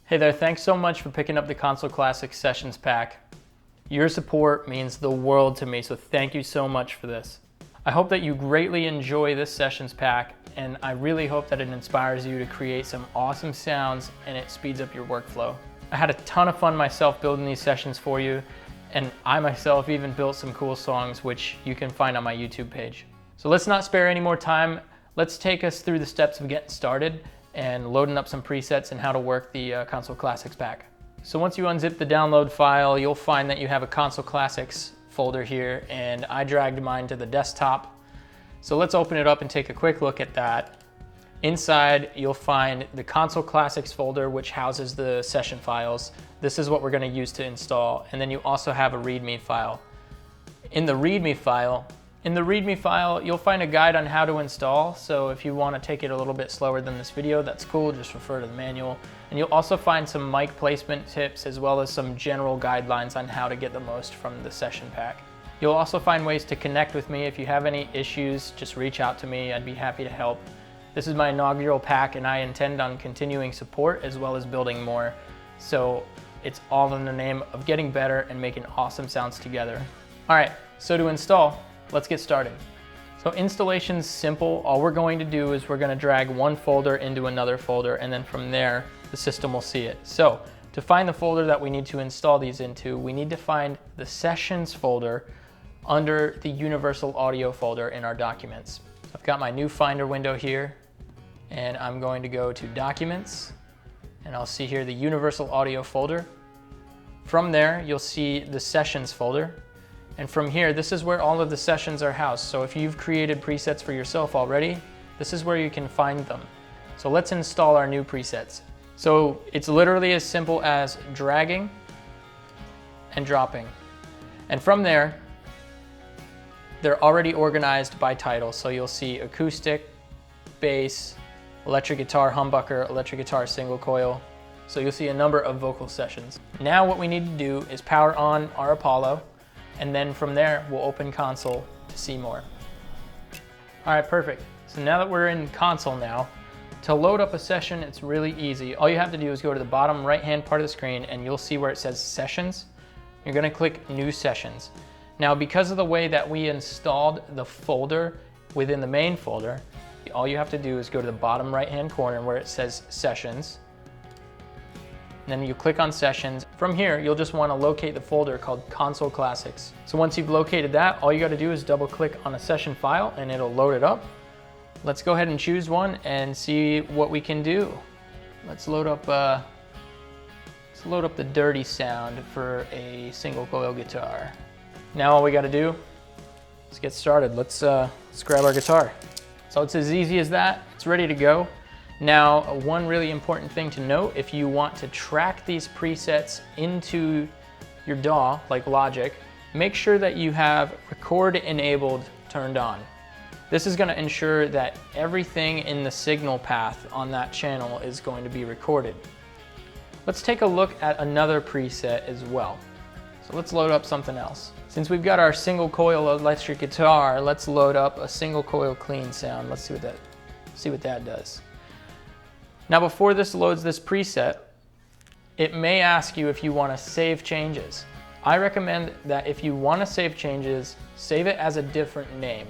Hey there, thanks so much for picking up the Console Classics Sessions pack. Your support means the world to me, so thank you so much for this. I hope that you greatly enjoy this Sessions pack, and I really hope that it inspires you to create some awesome sounds and it speeds up your workflow. I had a ton of fun myself building these sessions for you, and I myself even built some cool songs which you can find on my YouTube page. So let's not spare any more time. Let's take us through the steps of getting started and loading up some presets and how to work the Console Classics pack. So once you unzip the download file, you'll find that you have a Console Classics folder here, and I dragged mine to the desktop. So let's open it up and take a quick look at that. Inside, you'll find the Console Classics folder, which houses the session files. This is what we're going to use to install, and then you also have a README file. In the README file, you'll find a guide on how to install, so if you want to take it a little bit slower than this video, that's cool, just refer to the manual. And you'll also find some mic placement tips as well as some general guidelines on how to get the most from the session pack. You'll also find ways to connect with me. If you have any issues, just reach out to me, I'd be happy to help. This is my inaugural pack and I intend on continuing support as well as building more. So it's all in the name of getting better and making awesome sounds together. All right, so to install, let's get started. So installation's simple. All we're going to do is we're going to drag one folder into another folder, and then from there, the system will see it. So to find the folder that we need to install these into, we need to find the sessions folder under the universal audio folder in our documents. I've got my new Finder window here, and I'm going to go to Documents, and I'll see here the universal audio folder. From there, you'll see the sessions folder. And from here, this is where all of the sessions are housed. So if you've created presets for yourself already, this is where you can find them. So let's install our new presets. So it's literally as simple as dragging and dropping. And from there, they're already organized by title. So you'll see acoustic, bass, electric guitar humbucker, electric guitar single coil. So you'll see a number of vocal sessions. Now what we need to do is power on our Apollo, and then from there, we'll open Console to see more. All right, perfect. So now that we're in Console now, to load up a session, it's really easy. All you have to do is go to the bottom right-hand part of the screen and you'll see where it says Sessions. You're gonna click New Sessions. Now, because of the way that we installed the folder within the main folder, all you have to do is go to the bottom right-hand corner where it says Sessions. And then you click on Sessions. From here, you'll just want to locate the folder called Console Classics. So once you've located that, all you got to do is double click on a session file and it'll load it up. Let's go ahead and choose one and see what we can do. Let's load up the dirty sound for a single coil guitar. Now all we got to do is get started. Let's grab our guitar. So it's as easy as that. It's ready to go. Now, one really important thing to note, if you want to track these presets into your DAW, like Logic, make sure that you have Record Enabled turned on. This is going to ensure that everything in the signal path on that channel is going to be recorded. Let's take a look at another preset as well. So let's load up something else. Since we've got our single coil electric guitar, let's load up a single coil clean sound. Let's see what that does. Now before this loads this preset, it may ask you if you want to save changes. I recommend that if you want to save changes, save it as a different name.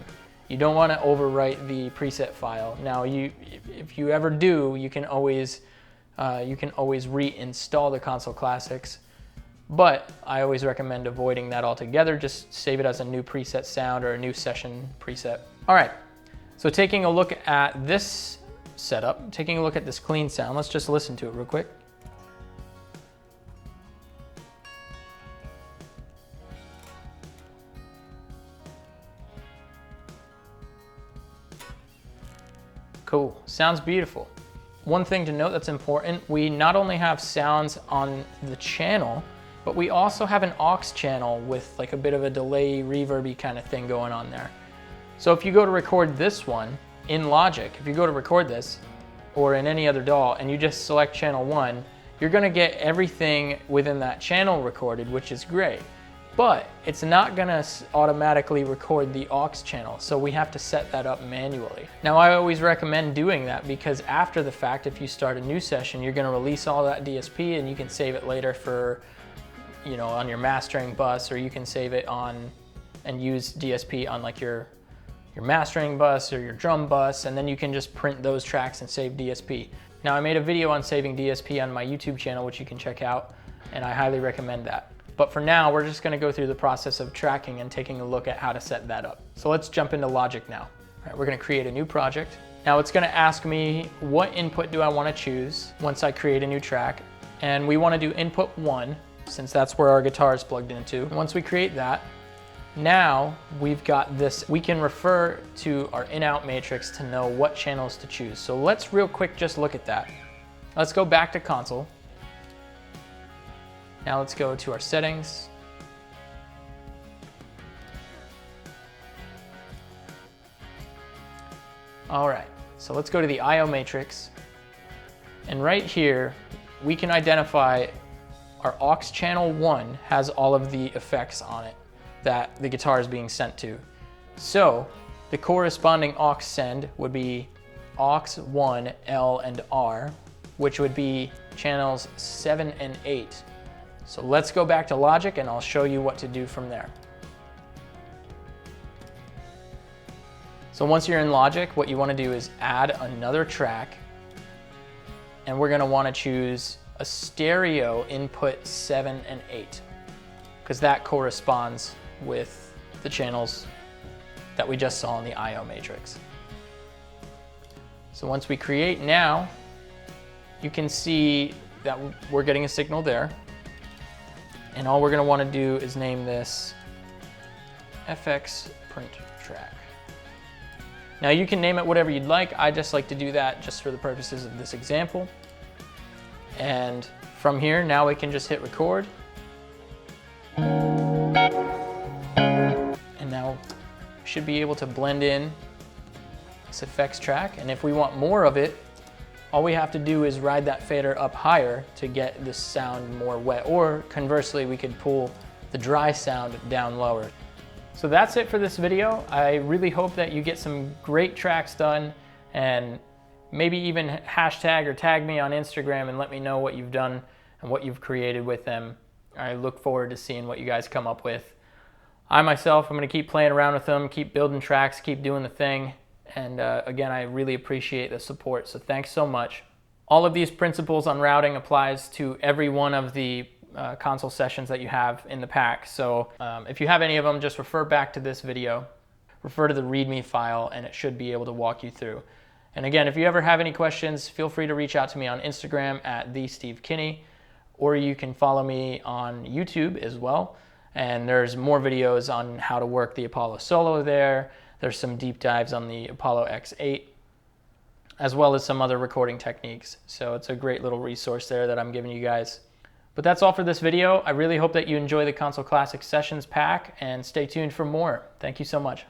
You don't want to overwrite the preset file. Now if you ever do, you can always reinstall the Console Classics, but I always recommend avoiding that altogether. Just save it as a new preset sound or a new session preset. All right, so taking a look at this setup, taking a look at this clean sound, let's just listen to it real quick. Cool, sounds beautiful. One thing to note that's important, we not only have sounds on the channel, but we also have an aux channel with like a bit of a delay, reverby kind of thing going on there. So if you go to record this one, in Logic, if you go to record this, or in any other DAW, and you just select channel 1, you're gonna get everything within that channel recorded, which is great. but it's not gonna automatically record the aux channel, so we have to set that up manually. Now, I always recommend doing that because after the fact, if you start a new session, you're gonna release all that DSP and you can save it later for, you know, on your mastering bus, or you can save it on and use DSP on like your mastering bus or your drum bus, and then you can just print those tracks and save DSP. Now, I made a video on saving DSP on my YouTube channel, which you can check out, and I highly recommend that. But for now, we're just gonna go through the process of tracking and taking a look at how to set that up. So let's jump into Logic now. All right, we're gonna create a new project. Now it's gonna ask me what input do I wanna choose once I create a new track. And we wanna do input 1, since that's where our guitar is plugged into. Once we create that, now we've got this, we can refer to our in-out matrix to know what channels to choose. So let's real quick just look at that. Let's go back to console. Now let's go to our settings. All right, so let's go to the I/O matrix. And right here, we can identify our aux channel 1 has all of the effects on it that the guitar is being sent to. So the corresponding aux send would be aux 1, L, and R, which would be channels 7 and 8. So let's go back to Logic and I'll show you what to do from there. So once you're in Logic, what you want to do is add another track, and we're going to want to choose a stereo input 7 and 8 because that corresponds with the channels that we just saw in the I/O matrix. So once we create now, you can see that we're getting a signal there. And all we're gonna wanna do is name this FX print track. Now you can name it whatever you'd like. I just like to do that just for the purposes of this example. And from here, now we can just hit record. And now we should be able to blend in this effects track. And if we want more of it, all we have to do is ride that fader up higher to get the sound more wet, or conversely, we could pull the dry sound down lower. So that's it for this video. I really hope that you get some great tracks done, and maybe even hashtag or tag me on Instagram and let me know what you've done and what you've created with them. I look forward to seeing what you guys come up with. I myself, I'm gonna keep playing around with them, keep building tracks, keep doing the thing. And again, I really appreciate the support, so thanks so much. All of these principles on routing applies to every one of the console sessions that you have in the pack. So if you have any of them, just refer back to this video, refer to the README file, and it should be able to walk you through. And again, if you ever have any questions, feel free to reach out to me on Instagram at @stevekinney, or you can follow me on YouTube as well. And there's more videos on how to work the Apollo Solo there. There's some deep dives on the Apollo X8, as well as some other recording techniques. So it's a great little resource there that I'm giving you guys. But that's all for this video. I really hope that you enjoy the Console Classic Sessions pack, and stay tuned for more. Thank you so much.